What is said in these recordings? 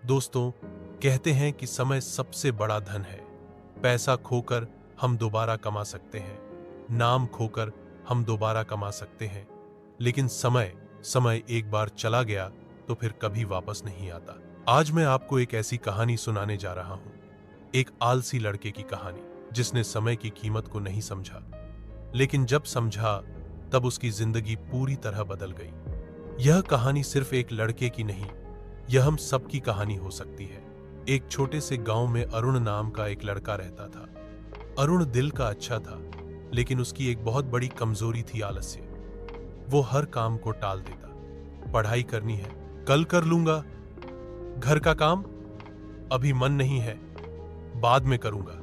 दोस्तों, कहते हैं कि समय सबसे बड़ा धन है। पैसा खोकर हम दोबारा कमा सकते हैं, नाम खोकर हम दोबारा कमा सकते हैं, लेकिन समय एक बार चला गया तो फिर कभी वापस नहीं आता। आज मैं आपको एक ऐसी कहानी सुनाने जा रहा हूं, एक आलसी लड़के की कहानी जिसने समय की कीमत को नहीं समझा, लेकिन जब समझा तब उसकी जिंदगी पूरी तरह बदल गई। यह कहानी सिर्फ एक लड़के की नहीं, यह हम सबकी कहानी हो सकती है। एक छोटे से गांव में अरुण नाम का एक लड़का रहता था। अरुण दिल का अच्छा था, लेकिन उसकी एक बहुत बड़ी कमजोरी थी आलस्य। वो हर काम को टाल देता। पढ़ाई करनी है, कल कर लूंगा। घर का काम, अभी मन नहीं है, बाद में करूंगा।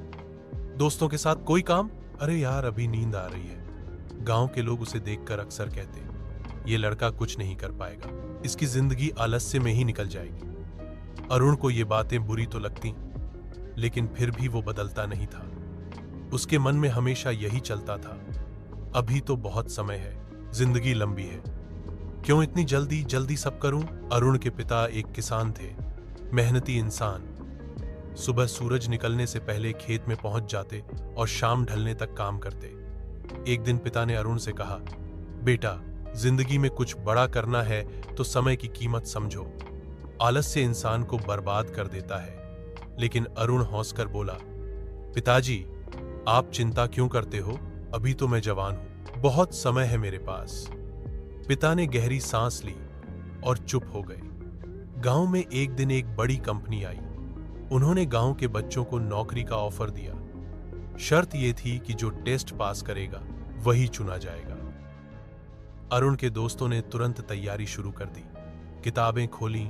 दोस्तों के साथ कोई काम, अरे यार अभी नींद आ रही है। गांव के लोग उसे देखकर अक्सर कहते, ये लड़का कुछ नहीं कर पाएगा, इसकी जिंदगी आलस्य में ही निकल जाएगी। अरुण को ये बातें बुरी तो लगती, लेकिन फिर भी वो बदलता नहीं था। उसके मन में हमेशा यही चलता था, अभी तो बहुत समय है, जिंदगी लंबी है, क्यों इतनी जल्दी जल्दी सब करूं। अरुण के पिता एक किसान थे, मेहनती इंसान। सुबह सूरज निकलने से पहले खेत में पहुंच जाते और शाम ढलने तक काम करते। एक दिन पिता ने अरुण से कहा, बेटा, जिंदगी में कुछ बड़ा करना है तो समय की कीमत समझो। आलस्य इंसान को बर्बाद कर देता है। लेकिन अरुण हंसकर बोला, पिताजी, आप चिंता क्यों करते हो, अभी तो मैं जवान हूं, बहुत समय है मेरे पास। पिता ने गहरी सांस ली और चुप हो गए। गांव में एक दिन एक बड़ी कंपनी आई। उन्होंने गांव के बच्चों को नौकरी का ऑफर दिया। शर्त यह थी कि जो टेस्ट पास करेगा वही चुना जाएगा। अरुण के दोस्तों ने तुरंत तैयारी शुरू कर दी। किताबें खोली,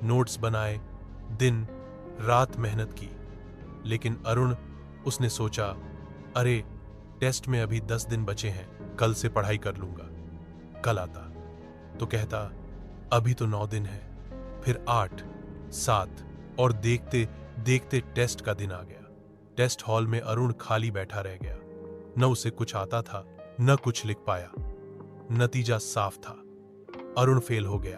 नोट्स बनाए, दिन रात मेहनत की। लेकिन अरुण, उसने सोचा, अरे टेस्ट में अभी 10 दिन बचे हैं, कल से पढ़ाई कर लूंगा। कल आता तो कहता, अभी तो 9 दिन है, फिर 8, 7 और देखते देखते टेस्ट का दिन आ गया। टेस्ट हॉल में अरुण खाली बैठा रह गया। न उसे कुछ आता था, न कुछ लिख पाया। नतीजा साफ था, अरुण फेल हो गया।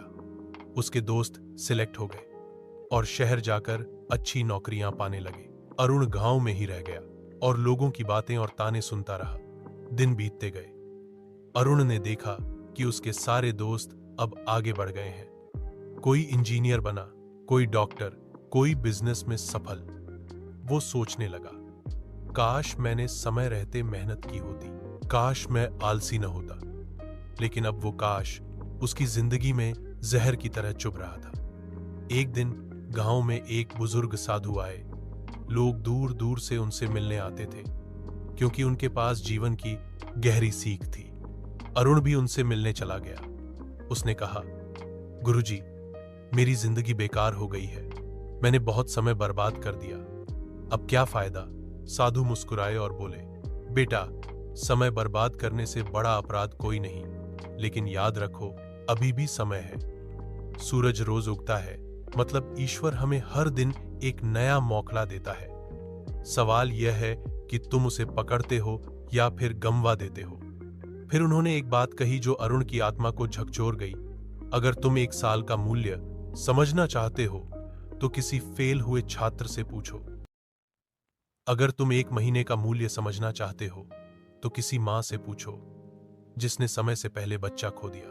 उसके दोस्त सिलेक्ट हो गए और शहर जाकर अच्छी नौकरियां पाने लगे। अरुण गांव में ही रह गया और लोगों की बातें और ताने सुनता रहा। दिन बीतते गए। अरुण ने देखा कि उसके सारे दोस्त अब आगे बढ़ गए हैं। कोई इंजीनियर बना, कोई डॉक्टर, कोई बिजनेस में सफल। वो सोचने लगा, काश मैंने समय रहते मेहनत की होती, काश मैं आलसी न होता। लेकिन अब वो काश उसकी जिंदगी में जहर की तरह चुभ रहा था। एक दिन गांव में एक बुजुर्ग साधु आए। लोग दूर दूर से उनसे मिलने आते थे, क्योंकि उनके पास जीवन की गहरी सीख थी। अरुण भी उनसे मिलने चला गया। उसने कहा, गुरुजी, मेरी जिंदगी बेकार हो गई है, मैंने बहुत समय बर्बाद कर दिया, अब क्या फायदा। साधु मुस्कुराए और बोले, बेटा, समय बर्बाद करने से बड़ा अपराध कोई नहीं, लेकिन याद रखो, अभी भी समय है। सूरज रोज उगता है, मतलब ईश्वर हमें हर दिन एक नया मौका देता है। सवाल यह है कि तुम उसे पकड़ते हो या फिर गंवा देते हो। फिर उन्होंने एक बात कही जो अरुण की आत्मा को झकझोर गई। अगर तुम 1 साल का मूल्य समझना चाहते हो तो किसी फेल हुए छात्र से पूछो। अगर तुम 1 महीने का मूल्य समझना चाहते हो तो किसी मां से पूछो जिसने समय से पहले बच्चा खो दिया।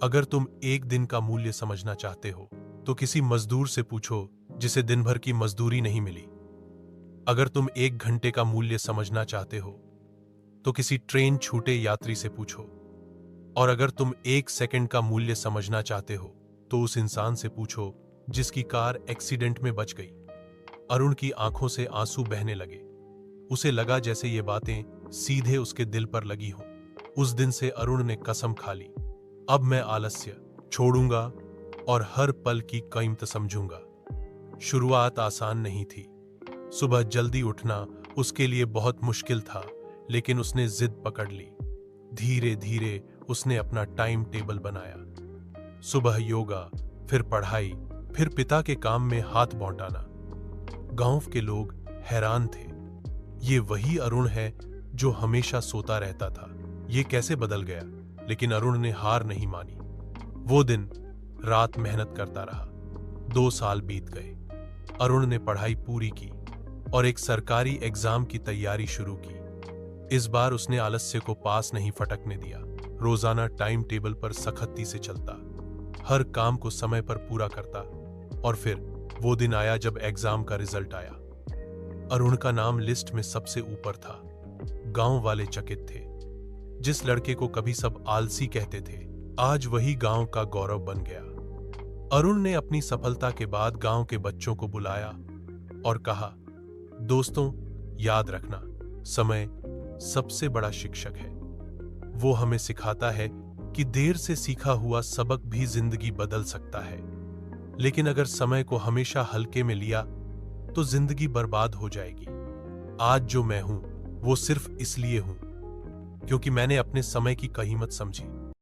अगर तुम 1 दिन का मूल्य समझना चाहते हो तो किसी मजदूर से पूछो जिसे दिन भर की मजदूरी नहीं मिली। अगर तुम 1 घंटे का मूल्य समझना चाहते हो तो किसी ट्रेन छूटे यात्री से पूछो। और अगर तुम 1 सेकंड का मूल्य समझना चाहते हो तो उस इंसान से पूछो जिसकी कार एक्सीडेंट में बच गई। अरुण की आंखों से आंसू बहने लगे। उसे लगा जैसे ये बातें सीधे उसके दिल पर लगी हों। उस दिन से अरुण ने कसम खा ली, अब मैं आलस्य छोड़ूंगा और हर पल की कीमत समझूंगा। शुरुआत आसान नहीं थी। सुबह जल्दी उठना उसके लिए बहुत मुश्किल था, लेकिन उसने जिद पकड़ ली। धीरे धीरे उसने अपना टाइम टेबल बनाया। सुबह योगा, फिर पढ़ाई, फिर पिता के काम में हाथ बौटाना। गांव के लोग हैरान थे, ये वही अरुण है जो हमेशा सोता रहता था, ये कैसे बदल गया। लेकिन अरुण ने हार नहीं मानी। वो दिन रात मेहनत करता रहा, 2 साल बीत गए। अरुण ने पढ़ाई पूरी की और एक सरकारी एग्जाम की तैयारी शुरू की। इस बार उसने आलस्य को पास नहीं फटकने दिया। रोजाना टाइम टेबल पर सख्ती से चलता, हर काम को समय पर पूरा करता। और फिर वो दिन आया जब एग्जाम का रिजल्ट आया। अरुण का नाम लिस्ट में सबसे ऊपर था। गांव वाले चकित थे। जिस लड़के को कभी सब आलसी कहते थे, आज वही गांव का गौरव बन गया। अरुण ने अपनी सफलता के बाद गांव के बच्चों को बुलाया और कहा, दोस्तों, याद रखना, समय सबसे बड़ा शिक्षक है। वो हमें सिखाता है कि देर से सीखा हुआ सबक भी जिंदगी बदल सकता है, लेकिन अगर समय को हमेशा हल्के में लिया तो जिंदगी बर्बाद हो जाएगी। आज जो मैं हूं वो सिर्फ इसलिए हूं क्योंकि मैंने अपने समय की कीमत समझी।